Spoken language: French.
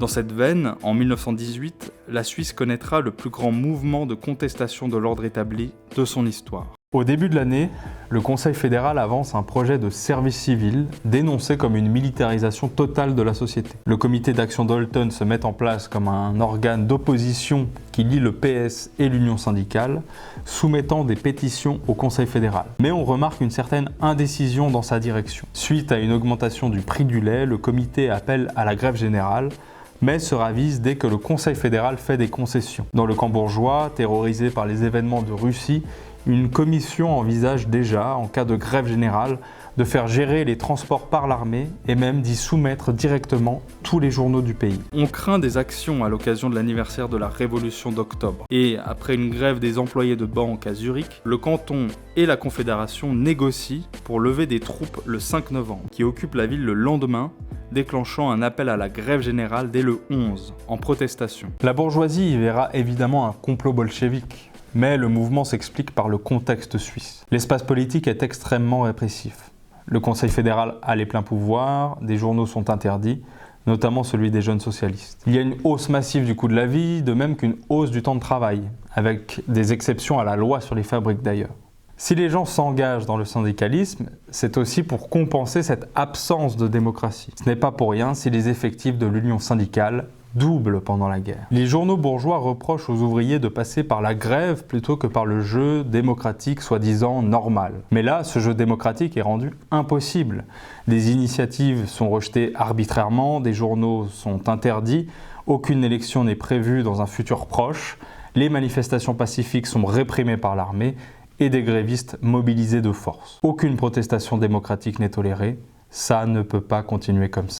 Dans cette veine, en 1918, la Suisse connaîtra le plus grand mouvement de contestation de l'ordre établi de son histoire. Au début de l'année, le Conseil fédéral avance un projet de service civil dénoncé comme une militarisation totale de la société. Le comité d'action d'Holton se met en place comme un organe d'opposition qui lie le PS et l'Union syndicale, soumettant des pétitions au Conseil fédéral. Mais on remarque une certaine indécision dans sa direction. Suite à une augmentation du prix du lait, le comité appelle à la grève générale, mais se ravise dès que le Conseil fédéral fait des concessions. Dans le camp bourgeois, terrorisé par les événements de Russie, une commission envisage déjà, en cas de grève générale, de faire gérer les transports par l'armée et même d'y soumettre directement tous les journaux du pays. On craint des actions à l'occasion de l'anniversaire de la Révolution d'octobre. Et après une grève des employés de banque à Zurich, le canton et la Confédération négocient pour lever des troupes le 5 novembre, qui occupent la ville le lendemain, déclenchant un appel à la grève générale dès le 11, en protestation. La bourgeoisie y verra évidemment un complot bolchevique. Mais le mouvement s'explique par le contexte suisse. L'espace politique est extrêmement répressif. Le Conseil fédéral a les pleins pouvoirs, des journaux sont interdits, notamment celui des jeunes socialistes. Il y a une hausse massive du coût de la vie, de même qu'une hausse du temps de travail, avec des exceptions à la loi sur les fabriques d'ailleurs. Si les gens s'engagent dans le syndicalisme, c'est aussi pour compenser cette absence de démocratie. Ce n'est pas pour rien si les effectifs de l'union syndicale double pendant la guerre. Les journaux bourgeois reprochent aux ouvriers de passer par la grève plutôt que par le jeu démocratique soi-disant normal. Mais là, ce jeu démocratique est rendu impossible. Des initiatives sont rejetées arbitrairement, des journaux sont interdits, aucune élection n'est prévue dans un futur proche, les manifestations pacifiques sont réprimées par l'armée et des grévistes mobilisés de force. Aucune protestation démocratique n'est tolérée, ça ne peut pas continuer comme ça.